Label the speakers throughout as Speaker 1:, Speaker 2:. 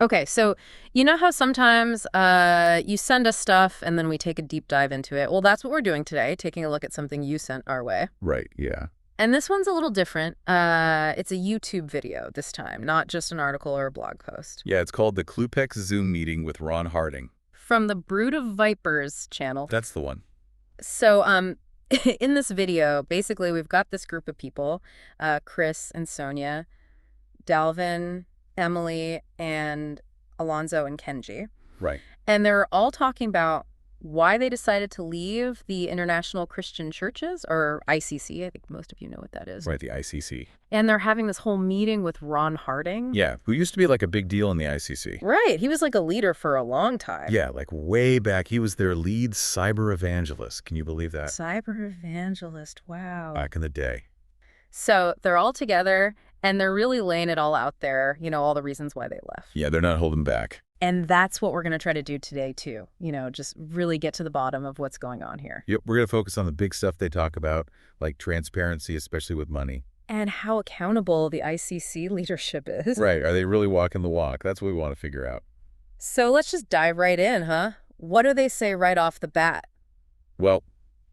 Speaker 1: Okay, so you know how sometimes you send us stuff and then we take a deep dive into it? Well, that's what we're doing today, taking a look at something you sent our way.
Speaker 2: Right, yeah.
Speaker 1: And this one's a little different. It's a YouTube video this time, not just an article or a blog post.
Speaker 2: Yeah, it's called the Chloupek Zoom meeting with Ron Harding.
Speaker 1: From the Brood of Vipers channel.
Speaker 2: That's the one.
Speaker 1: So, in this video, basically we've got this group of people, Chris and Sonia, Dalvin, Emily, and Alonzo and Kenji.
Speaker 2: Right.
Speaker 1: And they're all talking about why they decided to leave the International Christian Churches, or ICC. I think most of you know what that is.
Speaker 2: Right, the ICC.
Speaker 1: And they're having this whole meeting with Ron Harding.
Speaker 2: Yeah, who used to be like a big deal in the ICC.
Speaker 1: Right. He was like a leader for a long time.
Speaker 2: Yeah, like way back. He was their lead cyber evangelist. Can you believe that?
Speaker 1: Cyber evangelist. Wow.
Speaker 2: Back in the day.
Speaker 1: So they're all together, and they're really laying it all out there, all the reasons why they left.
Speaker 2: Yeah, they're not holding back.
Speaker 1: And that's what we're going to try to do today, too. Just really get to the bottom of what's going on here.
Speaker 2: Yep, we're going to focus on the big stuff they talk about, like transparency, especially with money.
Speaker 1: And how accountable the ICC leadership is.
Speaker 2: Right, are they really walking the walk? That's what we want to figure out.
Speaker 1: So let's just dive right in, huh? What do they say right off the bat?
Speaker 2: Well,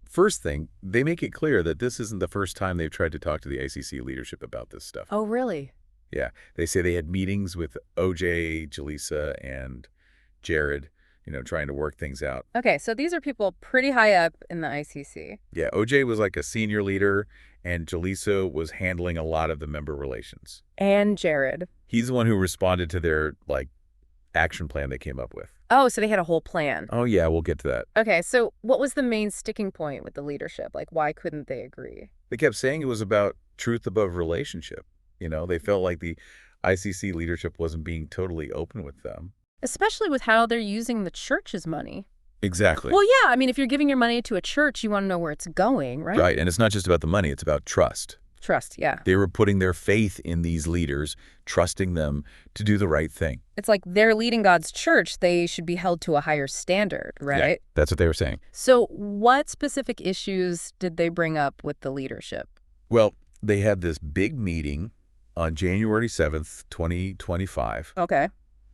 Speaker 2: first thing, they make it clear that this isn't the first time they've tried to talk to the ICC leadership about this stuff.
Speaker 1: Oh, really?
Speaker 2: Yeah, they say they had meetings with OJ, Jaleesa, and Jared, trying to work things out.
Speaker 1: Okay, so these are people pretty high up in the ICC.
Speaker 2: Yeah, OJ was like a senior leader, and Jaleesa was handling a lot of the member relations.
Speaker 1: And Jared.
Speaker 2: He's the one who responded to their, action plan they came up with.
Speaker 1: Oh, so they had a whole plan.
Speaker 2: Oh, yeah, we'll get to that.
Speaker 1: Okay, so what was the main sticking point with the leadership? Why couldn't they agree?
Speaker 2: They kept saying it was about truth above relationship. They felt like the ICC leadership wasn't being totally open with them.
Speaker 1: Especially with how they're using the church's money.
Speaker 2: Exactly.
Speaker 1: Well, yeah, if you're giving your money to a church, you want to know where it's going, right?
Speaker 2: Right, and it's not just about the money, it's about trust.
Speaker 1: Trust, yeah.
Speaker 2: They were putting their faith in these leaders, trusting them to do the right thing.
Speaker 1: It's like they're leading God's church. They should be held to a higher standard, right?
Speaker 2: Yeah, that's what they were saying.
Speaker 1: So what specific issues did they bring up with the leadership?
Speaker 2: Well, they had this big meeting on January 7th, 2025.
Speaker 1: Okay.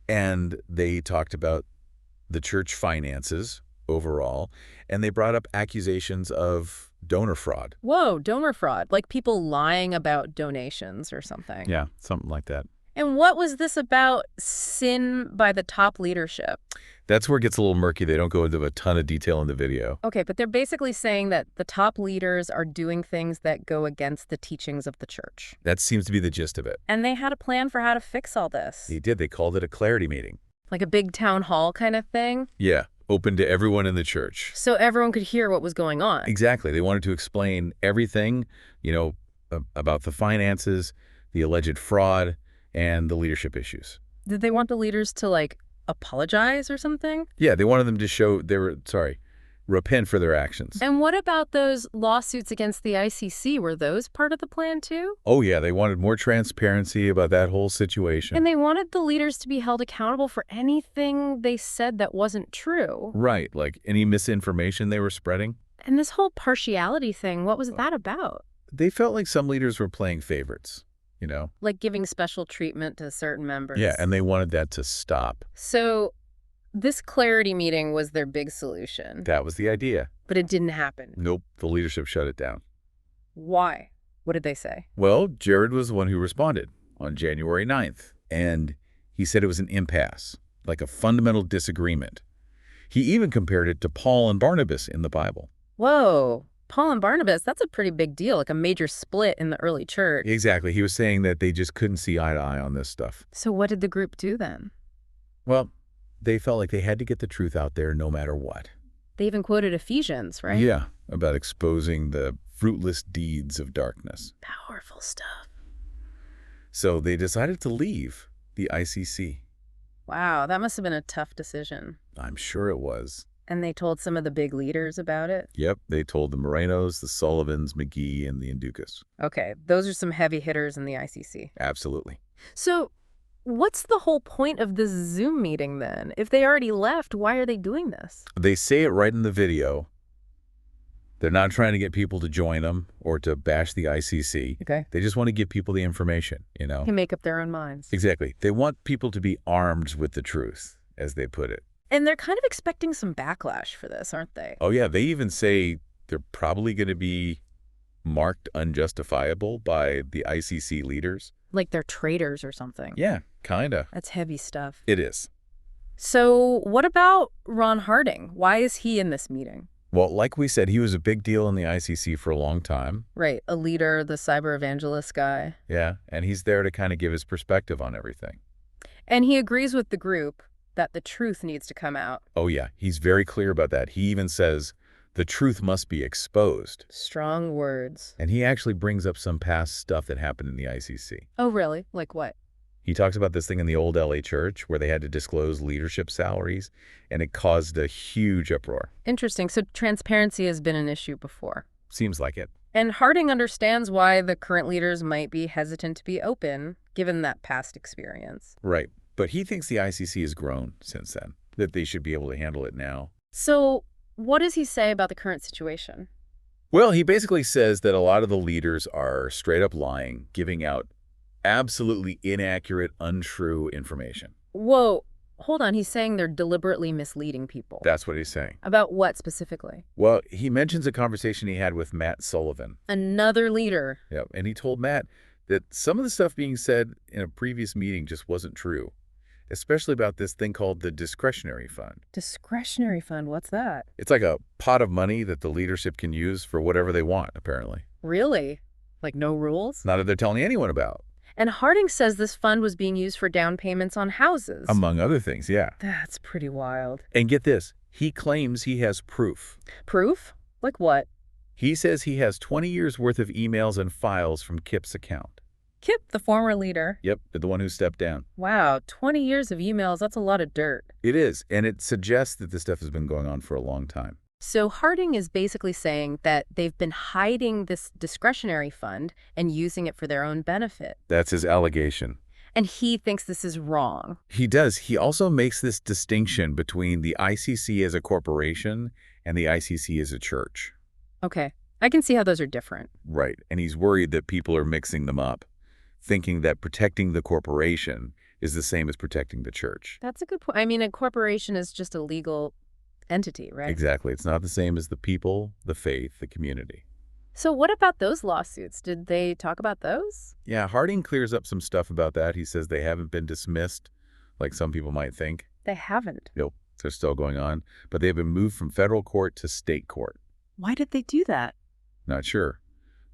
Speaker 2: And they talked about the church finances overall, and they brought up accusations of donor fraud.
Speaker 1: Whoa, donor fraud. Like people lying about donations or something.
Speaker 2: Yeah, something like that.
Speaker 1: And what was this about sin by the top leadership?
Speaker 2: That's where it gets a little murky. They don't go into a ton of detail in the video.
Speaker 1: Okay, but they're basically saying that the top leaders are doing things that go against the teachings of the church.
Speaker 2: That seems to be the gist of it.
Speaker 1: And they had a plan for how to fix all this.
Speaker 2: They did. They called it a clarity meeting.
Speaker 1: Like a big town hall kind of thing?
Speaker 2: Yeah, open to everyone in the church.
Speaker 1: So everyone could hear what was going on.
Speaker 2: Exactly. They wanted to explain everything, about the finances, the alleged fraud, and the leadership issues.
Speaker 1: Did they want the leaders to, apologize or something?
Speaker 2: Yeah, they wanted them to show repent for their actions.
Speaker 1: And what about those lawsuits against the ICC? Were those part of the plan too?
Speaker 2: Oh, yeah, they wanted more transparency about that whole situation.
Speaker 1: And they wanted the leaders to be held accountable for anything they said that wasn't true.
Speaker 2: Right, like any misinformation they were spreading.
Speaker 1: And this whole partiality thing, what was that about?
Speaker 2: They felt like some leaders were playing favorites,
Speaker 1: Like giving special treatment to certain members.
Speaker 2: Yeah, and they wanted that to stop.
Speaker 1: So this clarity meeting was their big solution.
Speaker 2: That was the idea.
Speaker 1: But it didn't happen.
Speaker 2: Nope, the leadership shut it down.
Speaker 1: Why? What did they say?
Speaker 2: Well, Jared was the one who responded on January 9th, and he said it was an impasse, like a fundamental disagreement. He even compared it to Paul and Barnabas in the Bible.
Speaker 1: Whoa. Paul and Barnabas, that's a pretty big deal, like a major split in the early church.
Speaker 2: Exactly. He was saying that they just couldn't see eye to eye on this stuff.
Speaker 1: So what did the group do then?
Speaker 2: Well, they felt like they had to get the truth out there no matter what.
Speaker 1: They even quoted Ephesians, right?
Speaker 2: Yeah, about exposing the fruitless deeds of darkness.
Speaker 1: Powerful stuff.
Speaker 2: So they decided to leave the ICC.
Speaker 1: Wow, that must have been a tough decision.
Speaker 2: I'm sure it was.
Speaker 1: And they told some of the big leaders about it?
Speaker 2: Yep, they told the Morenos, the Sullivans, McGee, and the Inducas.
Speaker 1: Okay, those are some heavy hitters in the ICC.
Speaker 2: Absolutely.
Speaker 1: So what's the whole point of this Zoom meeting then? If they already left, why are they doing this?
Speaker 2: They say it right in the video. They're not trying to get people to join them or to bash the ICC.
Speaker 1: Okay.
Speaker 2: They just want to give people the information,
Speaker 1: Can make up their own minds.
Speaker 2: Exactly. They want people to be armed with the truth, as they put it.
Speaker 1: And they're kind of expecting some backlash for this, aren't they?
Speaker 2: Oh, yeah. They even say they're probably going to be marked unjustifiable by the ICC leaders.
Speaker 1: Like they're traitors or something.
Speaker 2: Yeah, kind of.
Speaker 1: That's heavy stuff.
Speaker 2: It is.
Speaker 1: So what about Ron Harding? Why is he in this meeting?
Speaker 2: Well, like we said, he was a big deal in the ICC for a long time.
Speaker 1: Right. A leader, the cyber evangelist guy.
Speaker 2: Yeah, and he's there to kind of give his perspective on everything.
Speaker 1: And he agrees with the group that the truth needs to come out.
Speaker 2: Oh, yeah. He's very clear about that. He even says the truth must be exposed.
Speaker 1: Strong words.
Speaker 2: And he actually brings up some past stuff that happened in the ICC.
Speaker 1: Oh, really? Like what?
Speaker 2: He talks about this thing in the old LA church where they had to disclose leadership salaries, and it caused a huge uproar.
Speaker 1: Interesting. So transparency has been an issue before.
Speaker 2: Seems like it.
Speaker 1: And Harding understands why the current leaders might be hesitant to be open, given that past experience.
Speaker 2: Right. But he thinks the ICC has grown since then, that they should be able to handle it now.
Speaker 1: So what does he say about the current situation?
Speaker 2: Well, he basically says that a lot of the leaders are straight up lying, giving out absolutely inaccurate, untrue information.
Speaker 1: Whoa, hold on. He's saying they're deliberately misleading people.
Speaker 2: That's what he's saying.
Speaker 1: About what specifically?
Speaker 2: Well, he mentions a conversation he had with Matt Sullivan.
Speaker 1: Another leader.
Speaker 2: Yep. And he told Matt that some of the stuff being said in a previous meeting just wasn't true, especially about this thing called the discretionary fund.
Speaker 1: Discretionary fund, what's that?
Speaker 2: It's like a pot of money that the leadership can use for whatever they want, apparently.
Speaker 1: Really? Like no rules?
Speaker 2: Not that they're telling anyone about.
Speaker 1: And Harding says this fund was being used for down payments on houses.
Speaker 2: Among other things, yeah.
Speaker 1: That's pretty wild.
Speaker 2: And get this, he claims he has proof.
Speaker 1: Proof? Like what?
Speaker 2: He says he has 20 years worth of emails and files from Kip's account.
Speaker 1: Kip, the former leader.
Speaker 2: Yep, the one who stepped down.
Speaker 1: Wow, 20 years of emails, that's a lot of dirt.
Speaker 2: It is, and it suggests that this stuff has been going on for a long time.
Speaker 1: So Harding is basically saying that they've been hiding this discretionary fund and using it for their own benefit.
Speaker 2: That's his allegation.
Speaker 1: And he thinks this is wrong.
Speaker 2: He does. He also makes this distinction between the ICC as a corporation and the ICC as a church.
Speaker 1: Okay, I can see how those are different.
Speaker 2: Right, and he's worried that people are mixing them up, thinking that protecting the corporation is the same as protecting the church.
Speaker 1: That's a good point. I mean, a corporation is just a legal entity, right?
Speaker 2: Exactly. It's not the same as the people, the faith, the community.
Speaker 1: So what about those lawsuits? Did they talk about those?
Speaker 2: Yeah, Harding clears up some stuff about that. He says they haven't been dismissed, like some people might think.
Speaker 1: They haven't.
Speaker 2: Nope, they're still going on. But they've been moved from federal court to state court.
Speaker 1: Why did they do that?
Speaker 2: Not sure.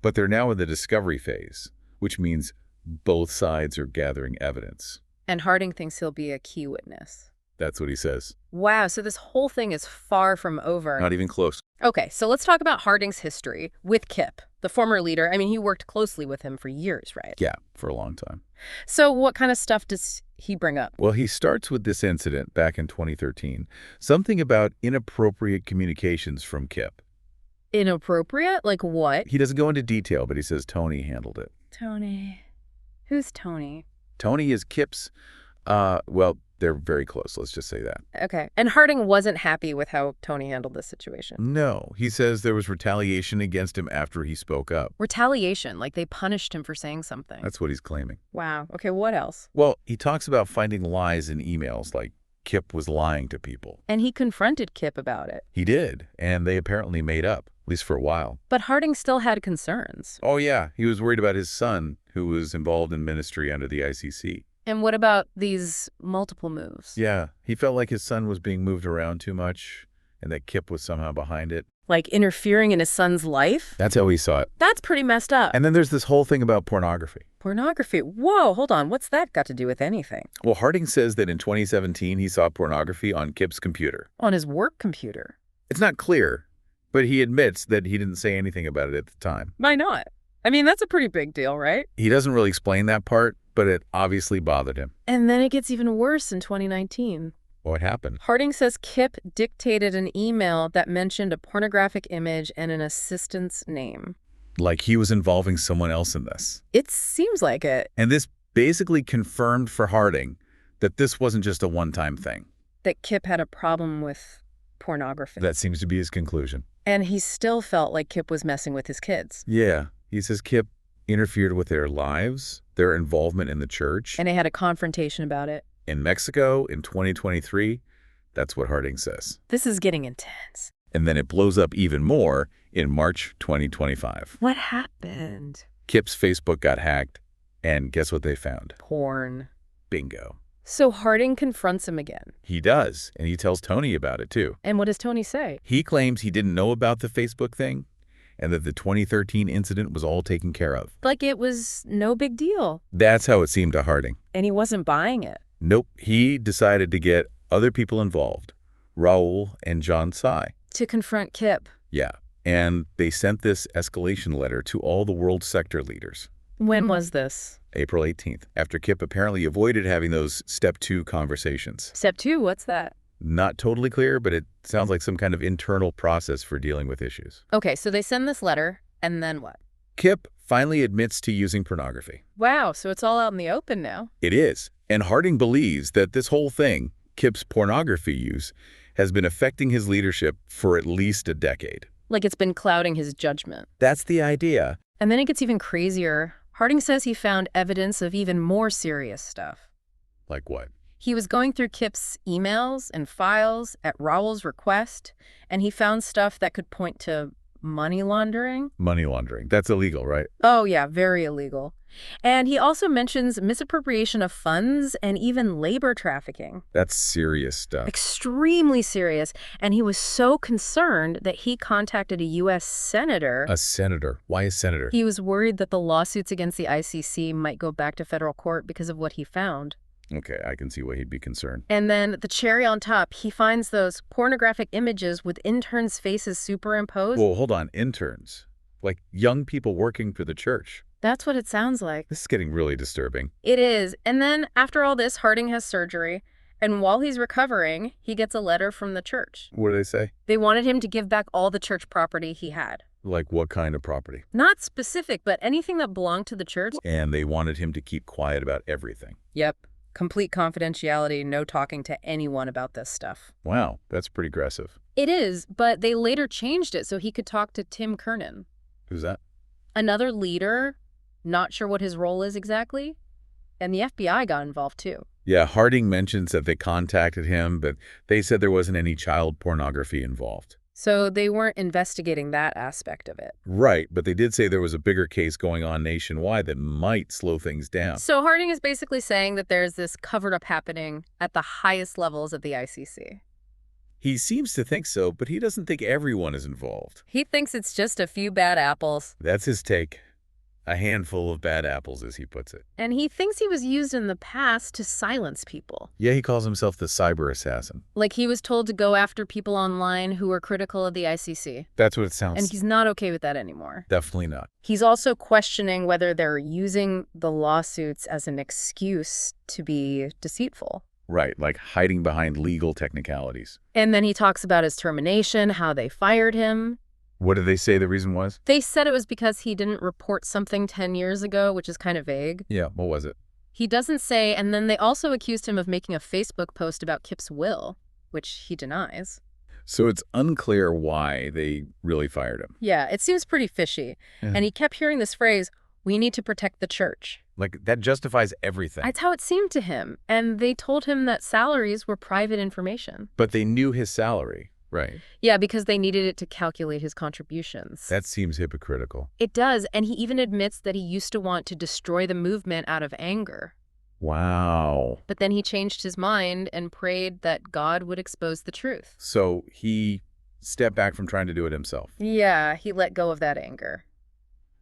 Speaker 2: But they're now in the discovery phase, which means both sides are gathering evidence.
Speaker 1: And Harding thinks he'll be a key witness.
Speaker 2: That's what he says.
Speaker 1: Wow, so this whole thing is far from over.
Speaker 2: Not even close.
Speaker 1: Okay, so let's talk about Harding's history with Kip, the former leader. I mean, he worked closely with him for years, right?
Speaker 2: Yeah, for a long time.
Speaker 1: So what kind of stuff does he bring up?
Speaker 2: Well, he starts with this incident back in 2013, something about inappropriate communications from Kip.
Speaker 1: Inappropriate? Like what?
Speaker 2: He doesn't go into detail, but he says Tony handled it.
Speaker 1: Tony. Who's Tony?
Speaker 2: Tony is Kip's, well, they're very close, let's just say that.
Speaker 1: Okay. And Harding wasn't happy with how Tony handled this situation.
Speaker 2: No, he says there was retaliation against him after he spoke up.
Speaker 1: Retaliation, like they punished him for saying something.
Speaker 2: That's what he's claiming.
Speaker 1: Wow. Okay, what else?
Speaker 2: Well, he talks about finding lies in emails, like Kip was lying to people.
Speaker 1: And he confronted Kip about it.
Speaker 2: He did, and they apparently made up, at least for a while.
Speaker 1: But Harding still had concerns.
Speaker 2: Oh, yeah, he was worried about his son, who was involved in ministry under the ICC.
Speaker 1: And what about these multiple moves?
Speaker 2: Yeah, he felt like his son was being moved around too much and that Kip was somehow behind it.
Speaker 1: Like interfering in his son's life?
Speaker 2: That's how he saw it.
Speaker 1: That's pretty messed up.
Speaker 2: And then there's this whole thing about pornography.
Speaker 1: Pornography? Whoa, hold on. What's that got to do with anything?
Speaker 2: Well, Harding says that in 2017 he saw pornography on Kip's computer.
Speaker 1: On his work computer?
Speaker 2: It's not clear, but he admits that he didn't say anything about it at the time.
Speaker 1: Why not? I mean, that's a pretty big deal, right?
Speaker 2: He doesn't really explain that part, but it obviously bothered him.
Speaker 1: And then it gets even worse in 2019.
Speaker 2: What happened?
Speaker 1: Harding says Kip dictated an email that mentioned a pornographic image and an assistant's name.
Speaker 2: Like he was involving someone else in this.
Speaker 1: It seems like it.
Speaker 2: And this basically confirmed for Harding that this wasn't just a one-time thing.
Speaker 1: That Kip had a problem with pornography.
Speaker 2: That seems to be his conclusion.
Speaker 1: And he still felt like Kip was messing with his kids.
Speaker 2: Yeah, he says Kip interfered with their lives, their involvement in the church.
Speaker 1: And they had a confrontation about it.
Speaker 2: In Mexico in 2023, that's what Harding says.
Speaker 1: This is getting intense.
Speaker 2: And then it blows up even more in March 2025.
Speaker 1: What happened?
Speaker 2: Kip's Facebook got hacked, and guess what they found?
Speaker 1: Porn.
Speaker 2: Bingo.
Speaker 1: So Harding confronts him again.
Speaker 2: He does, and he tells Tony about it, too.
Speaker 1: And what does Tony say?
Speaker 2: He claims he didn't know about the Facebook thing, and that the 2013 incident was all taken care of.
Speaker 1: Like it was no big deal.
Speaker 2: That's how it seemed to Harding.
Speaker 1: And he wasn't buying it.
Speaker 2: Nope, he decided to get other people involved, Raul and John Tsai.
Speaker 1: To confront Kip.
Speaker 2: Yeah, and they sent this escalation letter to all the world sector leaders.
Speaker 1: When was this?
Speaker 2: April 18th, after Kip apparently avoided having those Step 2 conversations.
Speaker 1: Step 2, what's that?
Speaker 2: Not totally clear, but it sounds like some kind of internal process for dealing with issues.
Speaker 1: Okay, so they send this letter, and then what?
Speaker 2: Kip finally admits to using pornography.
Speaker 1: Wow, so it's all out in the open now.
Speaker 2: It is, and Harding believes that this whole thing, Kip's pornography use, has been affecting his leadership for at least a decade.
Speaker 1: Like it's been clouding his judgment.
Speaker 2: That's the idea.
Speaker 1: And then it gets even crazier. Harding says he found evidence of even more serious stuff.
Speaker 2: Like what?
Speaker 1: He was going through Kip's emails and files at Raul's request, and he found stuff that could point to money laundering.
Speaker 2: Money laundering. That's illegal, right?
Speaker 1: Oh, yeah, very illegal. And he also mentions misappropriation of funds and even labor trafficking.
Speaker 2: That's serious stuff.
Speaker 1: Extremely serious. And he was so concerned that he contacted a U.S. senator.
Speaker 2: A senator? Why a senator?
Speaker 1: He was worried that the lawsuits against the ICC might go back to federal court because of what he found.
Speaker 2: Okay, I can see why he'd be concerned.
Speaker 1: And then the cherry on top, he finds those pornographic images with interns' faces superimposed.
Speaker 2: Well, hold on, interns. Like young people working for the church.
Speaker 1: That's what it sounds like.
Speaker 2: This is getting really disturbing.
Speaker 1: It is. And then after all this, Harding has surgery. And while he's recovering, he gets a letter from the church.
Speaker 2: What do they say?
Speaker 1: They wanted him to give back all the church property he had.
Speaker 2: Like what kind of property?
Speaker 1: Not specific, but anything that belonged to the church.
Speaker 2: And they wanted him to keep quiet about everything.
Speaker 1: Yep. Complete confidentiality, no talking to anyone about this stuff.
Speaker 2: Wow, that's pretty aggressive.
Speaker 1: It is, but they later changed it so he could talk to Tim Kernan.
Speaker 2: Who's that?
Speaker 1: Another leader, not sure what his role is exactly. And the FBI got involved too.
Speaker 2: Yeah, Harding mentions that they contacted him, but they said there wasn't any child pornography involved.
Speaker 1: So they weren't investigating that aspect of it.
Speaker 2: Right, but they did say there was a bigger case going on nationwide that might slow things down.
Speaker 1: So Harding is basically saying that there's this covered-up happening at the highest levels of the ICC.
Speaker 2: He seems to think so, but he doesn't think everyone is involved.
Speaker 1: He thinks it's just a few bad apples.
Speaker 2: That's his take. A handful of bad apples, as he puts it.
Speaker 1: And he thinks he was used in the past to silence people.
Speaker 2: Yeah, he calls himself the cyber assassin.
Speaker 1: Like he was told to go after people online who were critical of the ICC.
Speaker 2: That's what it sounds.
Speaker 1: And he's not okay with that anymore.
Speaker 2: Definitely not.
Speaker 1: He's also questioning whether they're using the lawsuits as an excuse to be deceitful.
Speaker 2: Right, like hiding behind legal technicalities.
Speaker 1: And then he talks about his termination, how they fired him.
Speaker 2: What did they say the reason was?
Speaker 1: They said it was because he didn't report something 10 years ago, which is kind of vague.
Speaker 2: Yeah, what was it?
Speaker 1: He doesn't say, and then they also accused him of making a Facebook post about Kip's will, which he denies.
Speaker 2: So it's unclear why they really fired him.
Speaker 1: Yeah, it seems pretty fishy.
Speaker 2: Yeah.
Speaker 1: And he kept hearing this phrase, "We need to protect the church."
Speaker 2: Like, that justifies everything.
Speaker 1: That's how it seemed to him. And they told him that salaries were private information.
Speaker 2: But they knew his salary, right?
Speaker 1: Yeah, because they needed it to calculate his contributions.
Speaker 2: That seems hypocritical.
Speaker 1: It does, and he even admits that he used to want to destroy the movement out of anger.
Speaker 2: Wow.
Speaker 1: But then he changed his mind and prayed that God would expose the truth.
Speaker 2: So he stepped back from trying to do it himself.
Speaker 1: Yeah, he let go of that anger.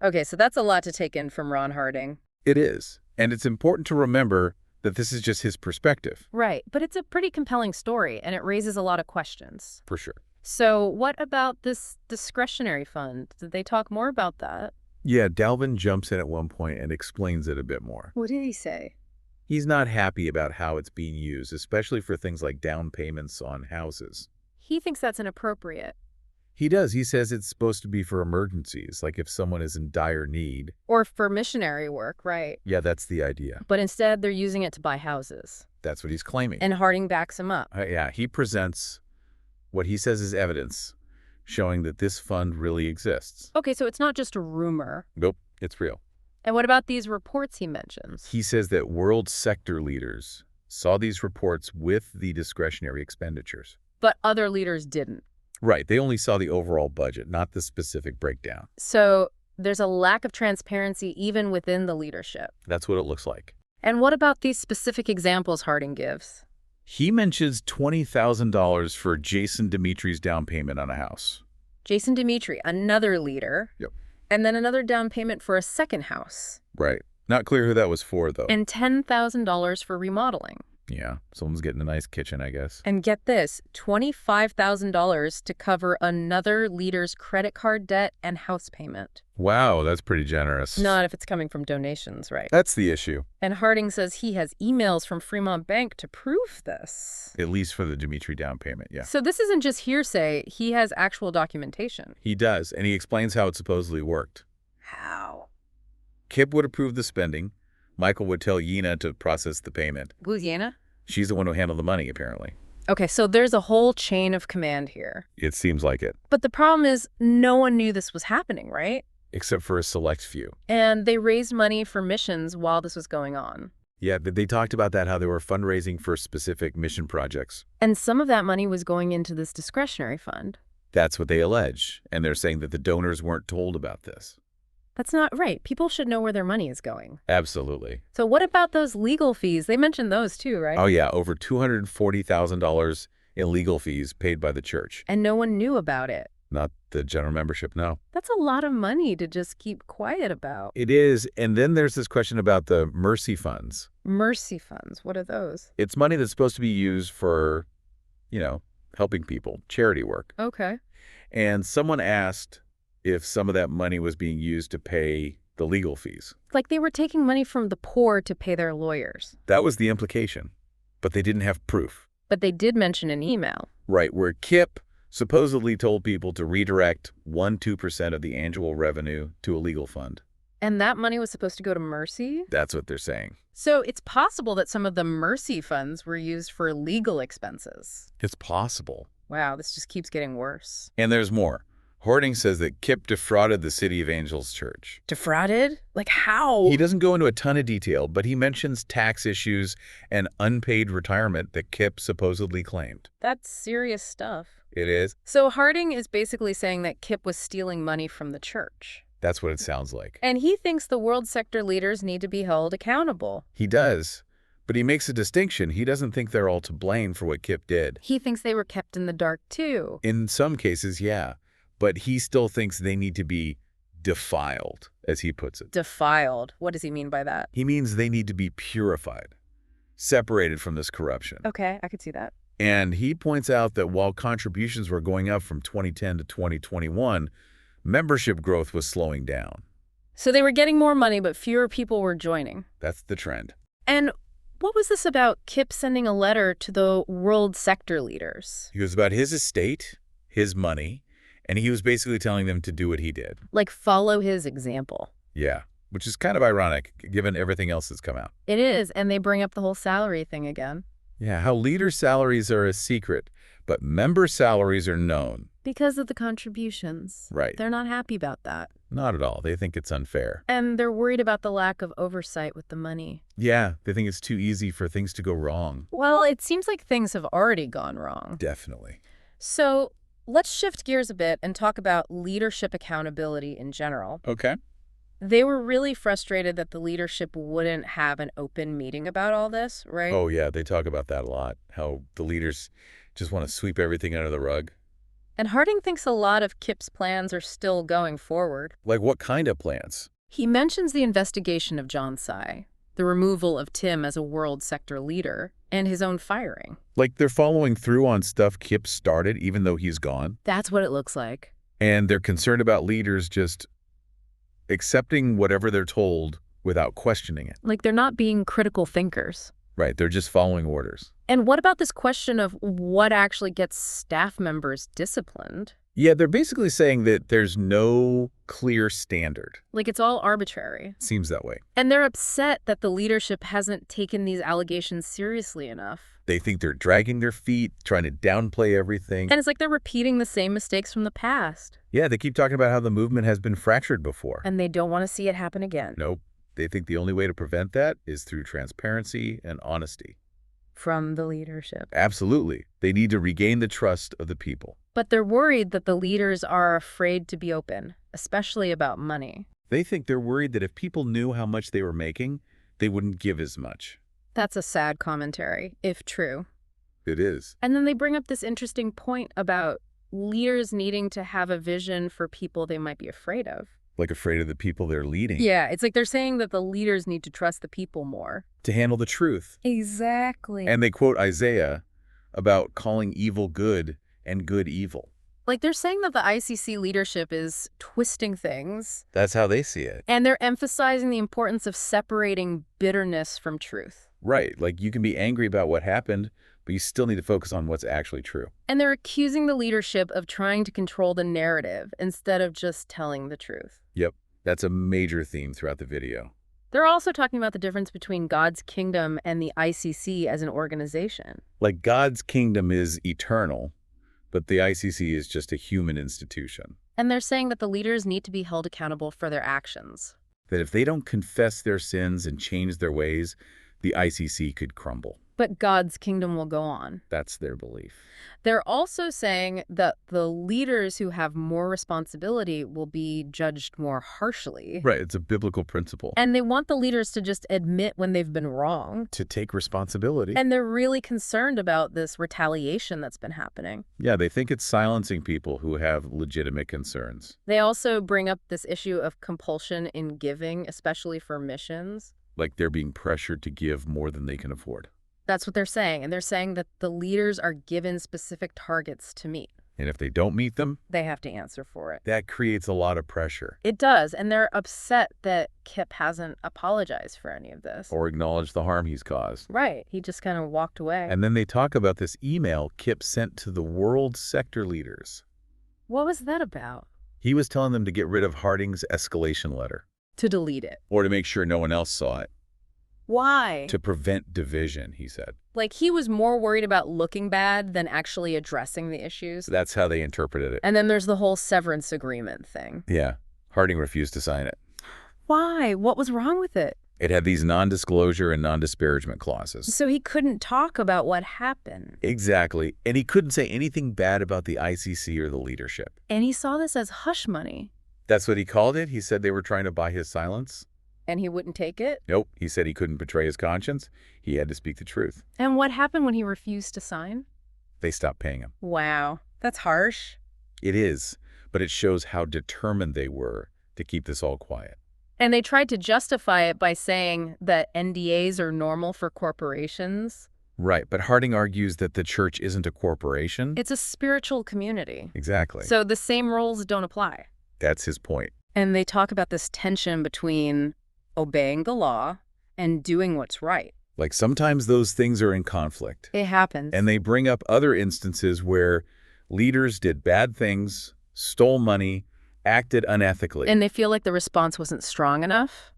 Speaker 1: Okay, so that's a lot to take in from Ron Harding.
Speaker 2: It is. And it's important to remember that this is just his perspective.
Speaker 1: Right, but it's a pretty compelling story, and it raises a lot of questions.
Speaker 2: For sure.
Speaker 1: So what about this discretionary fund? Did they talk more about that?
Speaker 2: Yeah, Dalvin jumps in at one point and explains it a bit more.
Speaker 1: What did he say?
Speaker 2: He's not happy about how it's being used, especially for things like down payments on houses.
Speaker 1: He thinks that's inappropriate.
Speaker 2: He does. He says it's supposed to be for emergencies, like if someone is in dire need.
Speaker 1: Or for missionary work, right.
Speaker 2: Yeah, that's the idea.
Speaker 1: But instead, they're using it to buy houses.
Speaker 2: That's what he's claiming.
Speaker 1: And Harding backs him up.
Speaker 2: Yeah, he presents what he says is evidence showing that this fund really exists.
Speaker 1: Okay, so it's not just a rumor.
Speaker 2: Nope, it's real.
Speaker 1: And what about these reports he mentions?
Speaker 2: He says that world sector leaders saw these reports with the discretionary expenditures.
Speaker 1: But other leaders didn't.
Speaker 2: Right, they only saw the overall budget, not the specific breakdown.
Speaker 1: So there's a lack of transparency even within the leadership.
Speaker 2: That's what it looks like.
Speaker 1: And what about these specific examples Harding gives?
Speaker 2: He mentions $20,000 for Jason Dimitri's down payment on a house.
Speaker 1: Jason Dimitri, another leader.
Speaker 2: Yep.
Speaker 1: And then another down payment for a second house.
Speaker 2: Right. Not clear who that was for, though.
Speaker 1: And $10,000 for remodeling.
Speaker 2: Yeah, someone's getting a nice kitchen, I guess.
Speaker 1: And get this, $25,000 to cover another leader's credit card debt and house payment.
Speaker 2: Wow, that's pretty generous.
Speaker 1: Not if it's coming from donations, right?
Speaker 2: That's the issue.
Speaker 1: And Harding says he has emails from Fremont Bank to prove this.
Speaker 2: At least for the Dimitri down payment, yeah.
Speaker 1: So this isn't just hearsay, he has actual documentation.
Speaker 2: He does, and he explains how it supposedly worked.
Speaker 1: How?
Speaker 2: Kip would approve the spending. Michael would tell Yena to process the payment.
Speaker 1: Who's Yena?
Speaker 2: She's the one who handled the money, apparently.
Speaker 1: Okay, so there's a whole chain of command here.
Speaker 2: It seems like it.
Speaker 1: But the problem is no one knew this was happening, right?
Speaker 2: Except for a select few.
Speaker 1: And they raised money for missions while this was going on.
Speaker 2: Yeah, they talked about that, how they were fundraising for specific mission projects.
Speaker 1: And some of that money was going into this discretionary fund.
Speaker 2: That's what they allege, and they're saying that the donors weren't told about this.
Speaker 1: That's not right. People should know where their money is going.
Speaker 2: Absolutely.
Speaker 1: So what about those legal fees? They mentioned those too, right?
Speaker 2: Oh yeah, over $240,000 in legal fees paid by the church.
Speaker 1: And no one knew about it.
Speaker 2: Not the general membership, no.
Speaker 1: That's a lot of money to just keep quiet about.
Speaker 2: It is, and then there's this question about the mercy funds.
Speaker 1: Mercy funds, what are those?
Speaker 2: It's money that's supposed to be used for, helping people, charity work.
Speaker 1: Okay.
Speaker 2: And someone asked if some of that money was being used to pay the legal fees.
Speaker 1: Like they were taking money from the poor to pay their lawyers.
Speaker 2: That was the implication, but they didn't have proof.
Speaker 1: But they did mention an email.
Speaker 2: Right, where Kip supposedly told people to redirect 1-2% of the annual revenue to a legal fund.
Speaker 1: And that money was supposed to go to Mercy?
Speaker 2: That's what they're saying.
Speaker 1: So it's possible that some of the Mercy funds were used for legal expenses.
Speaker 2: It's possible.
Speaker 1: Wow, this just keeps getting worse.
Speaker 2: And there's more. Harding says that Kip defrauded the City of Angels Church.
Speaker 1: Defrauded? Like how?
Speaker 2: He doesn't go into a ton of detail, but he mentions tax issues and unpaid retirement that Kip supposedly claimed.
Speaker 1: That's serious stuff.
Speaker 2: It is.
Speaker 1: So Harding is basically saying that Kip was stealing money from the church.
Speaker 2: That's what it sounds like.
Speaker 1: And he thinks the world sector leaders need to be held accountable.
Speaker 2: He does. But he makes a distinction. He doesn't think they're all to blame for what Kip did.
Speaker 1: He thinks they were kept in the dark too.
Speaker 2: In some cases, yeah. But he still thinks they need to be defiled, as he puts it.
Speaker 1: Defiled? What does he mean by that?
Speaker 2: He means they need to be purified, separated from this corruption.
Speaker 1: Okay, I could see that.
Speaker 2: And he points out that while contributions were going up from 2010 to 2021, membership growth was slowing down.
Speaker 1: So they were getting more money, but fewer people were joining.
Speaker 2: That's the trend.
Speaker 1: And what was this about Kip sending a letter to the world sector leaders?
Speaker 2: It was about his estate, his money, and he was basically telling them to do what he did.
Speaker 1: Like follow his example.
Speaker 2: Yeah, which is kind of ironic, given everything else that's come out.
Speaker 1: It is, and they bring up the whole salary thing again.
Speaker 2: Yeah, how leader salaries are a secret, but member salaries are known.
Speaker 1: Because of the contributions.
Speaker 2: Right.
Speaker 1: They're not happy about that.
Speaker 2: Not at all. They think it's unfair.
Speaker 1: And they're worried about the lack of oversight with the money.
Speaker 2: Yeah, they think it's too easy for things to go wrong.
Speaker 1: Well, it seems like things have already gone wrong.
Speaker 2: Definitely.
Speaker 1: So let's shift gears a bit and talk about leadership accountability in general.
Speaker 2: Okay.
Speaker 1: They were really frustrated that the leadership wouldn't have an open meeting about all this, right?
Speaker 2: Oh, yeah, they talk about that a lot, how the leaders just want to sweep everything under the rug.
Speaker 1: And Harding thinks a lot of Kip's plans are still going forward.
Speaker 2: Like what kind of plans?
Speaker 1: He mentions the investigation of John Tsai, the removal of Tim as a world sector leader, and his own firing.
Speaker 2: Like they're following through on stuff Kip started even though he's gone?
Speaker 1: That's what it looks like.
Speaker 2: And they're concerned about leaders just accepting whatever they're told without questioning it.
Speaker 1: Like they're not being critical thinkers.
Speaker 2: Right, they're just following orders.
Speaker 1: And what about this question of what actually gets staff members disciplined?
Speaker 2: Yeah, they're basically saying that there's no clear standard.
Speaker 1: Like it's all arbitrary.
Speaker 2: Seems that way.
Speaker 1: And they're upset that the leadership hasn't taken these allegations seriously enough.
Speaker 2: They think they're dragging their feet, trying to downplay everything.
Speaker 1: And it's like they're repeating the same mistakes from the past.
Speaker 2: Yeah, they keep talking about how the movement has been fractured before.
Speaker 1: And they don't want to see it happen again.
Speaker 2: Nope. They think the only way to prevent that is through transparency and honesty.
Speaker 1: From the leadership.
Speaker 2: Absolutely. They need to regain the trust of the people.
Speaker 1: But they're worried that the leaders are afraid to be open, especially about money.
Speaker 2: They think they're worried that if people knew how much they were making, they wouldn't give as much.
Speaker 1: That's a sad commentary, if true.
Speaker 2: It is.
Speaker 1: And then they bring up this interesting point about leaders needing to have a vision for people they might be afraid of.
Speaker 2: Like afraid of the people they're leading.
Speaker 1: Yeah, it's like they're saying that the leaders need to trust the people more.
Speaker 2: To handle the truth.
Speaker 1: Exactly.
Speaker 2: And they quote Isaiah about calling evil good and good evil.
Speaker 1: Like they're saying that the ICC leadership is twisting things.
Speaker 2: That's how they see it.
Speaker 1: And they're emphasizing the importance of separating bitterness from truth.
Speaker 2: Right. Like you can be angry about what happened, but you still need to focus on what's actually true.
Speaker 1: And they're accusing the leadership of trying to control the narrative instead of just telling the truth.
Speaker 2: Yep. That's a major theme throughout the video.
Speaker 1: They're also talking about the difference between God's kingdom and the ICC as an organization.
Speaker 2: Like God's kingdom is eternal, but the ICC is just a human institution.
Speaker 1: And they're saying that the leaders need to be held accountable for their actions.
Speaker 2: That if they don't confess their sins and change their ways, the ICC could crumble.
Speaker 1: But God's kingdom will go on.
Speaker 2: That's their belief.
Speaker 1: They're also saying that the leaders who have more responsibility will be judged more harshly.
Speaker 2: Right. It's a biblical principle.
Speaker 1: And they want the leaders to just admit when they've been wrong.
Speaker 2: To take responsibility.
Speaker 1: And they're really concerned about this retaliation that's been happening.
Speaker 2: Yeah, they think it's silencing people who have legitimate concerns.
Speaker 1: They also bring up this issue of compulsion in giving, especially for missions.
Speaker 2: Like they're being pressured to give more than they can afford.
Speaker 1: That's what they're saying. And they're saying that the leaders are given specific targets to meet.
Speaker 2: And if they don't meet them,
Speaker 1: they have to answer for it.
Speaker 2: That creates a lot of pressure.
Speaker 1: It does. And they're upset that Kip hasn't apologized for any of this.
Speaker 2: Or acknowledged the harm he's caused.
Speaker 1: Right. He just kind of walked away.
Speaker 2: And then they talk about this email Kip sent to the world sector leaders.
Speaker 1: What was that about?
Speaker 2: He was telling them to get rid of Harding's escalation letter.
Speaker 1: To delete it.
Speaker 2: Or to make sure no one else saw it.
Speaker 1: Why?
Speaker 2: To prevent division, he said.
Speaker 1: Like he was more worried about looking bad than actually addressing the issues.
Speaker 2: That's how they interpreted it.
Speaker 1: And then there's the whole severance agreement thing.
Speaker 2: Yeah. Harding refused to sign it.
Speaker 1: Why? What was wrong with it?
Speaker 2: It had these non-disclosure and non-disparagement clauses.
Speaker 1: So he couldn't talk about what happened.
Speaker 2: Exactly. And he couldn't say anything bad about the ICC or the leadership.
Speaker 1: And he saw this as hush money.
Speaker 2: That's what he called it? He said they were trying to buy his silence?
Speaker 1: And he wouldn't take it?
Speaker 2: Nope. He said he couldn't betray his conscience. He had to speak the truth.
Speaker 1: And what happened when he refused to sign?
Speaker 2: They stopped paying him.
Speaker 1: Wow. That's harsh.
Speaker 2: It is. But it shows how determined they were to keep this all quiet.
Speaker 1: And they tried to justify it by saying that NDAs are normal for corporations.
Speaker 2: Right. But Harding argues that the church isn't a corporation.
Speaker 1: It's a spiritual community.
Speaker 2: Exactly.
Speaker 1: So the same rules don't apply.
Speaker 2: That's his point.
Speaker 1: And they talk about this tension between obeying the law and doing what's right.
Speaker 2: Like sometimes those things are in conflict.
Speaker 1: It happens.
Speaker 2: And they bring up other instances where leaders did bad things, stole money, acted unethically.
Speaker 1: And they feel like the response wasn't strong enough.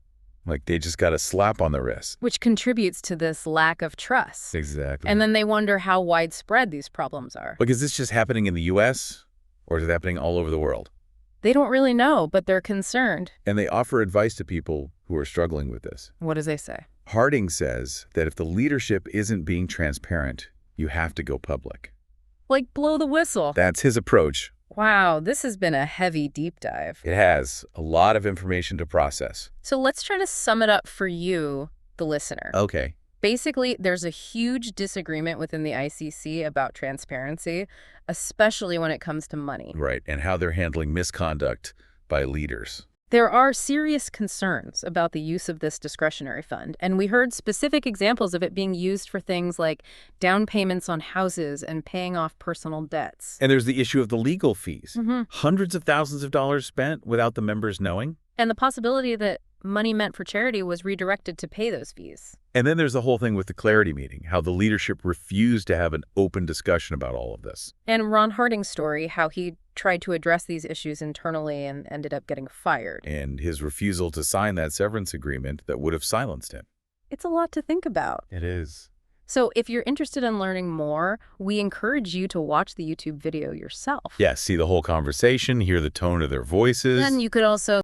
Speaker 2: Like they just got a slap on the wrist.
Speaker 1: Which contributes to this lack of trust.
Speaker 2: Exactly.
Speaker 1: And then they wonder how widespread these problems are.
Speaker 2: Like, is this just happening in the U.S. or is it happening all over the world?
Speaker 1: They don't really know, but they're concerned.
Speaker 2: And they offer advice to people who are struggling with this.
Speaker 1: What does they say?
Speaker 2: Harding says that if the leadership isn't being transparent, you have to go public.
Speaker 1: Like blow the whistle.
Speaker 2: That's his approach.
Speaker 1: Wow, this has been a heavy deep dive.
Speaker 2: It has a lot of information to process.
Speaker 1: So let's try to sum it up for you, the listener.
Speaker 2: Okay.
Speaker 1: Basically, there's a huge disagreement within the ICC about transparency, especially when it comes to money.
Speaker 2: Right, and how they're handling misconduct by leaders.
Speaker 1: There are serious concerns about the use of this discretionary fund, and we heard specific examples of it being used for things like down payments on houses and paying off personal debts.
Speaker 2: And there's the issue of the legal fees.
Speaker 1: Mm-hmm.
Speaker 2: Hundreds of thousands of dollars spent without the members knowing.
Speaker 1: And the possibility that money meant for charity was redirected to pay those fees.
Speaker 2: And then there's the whole thing with the clarity meeting, how the leadership refused to have an open discussion about all of this.
Speaker 1: And Ron Harding's story, how he tried to address these issues internally and ended up getting fired.
Speaker 2: And his refusal to sign that severance agreement that would have silenced him.
Speaker 1: It's a lot to think about.
Speaker 2: It is.
Speaker 1: So if you're interested in learning more, we encourage you to watch the YouTube video yourself.
Speaker 2: Yeah, see the whole conversation, hear the tone of their voices.
Speaker 1: And you could also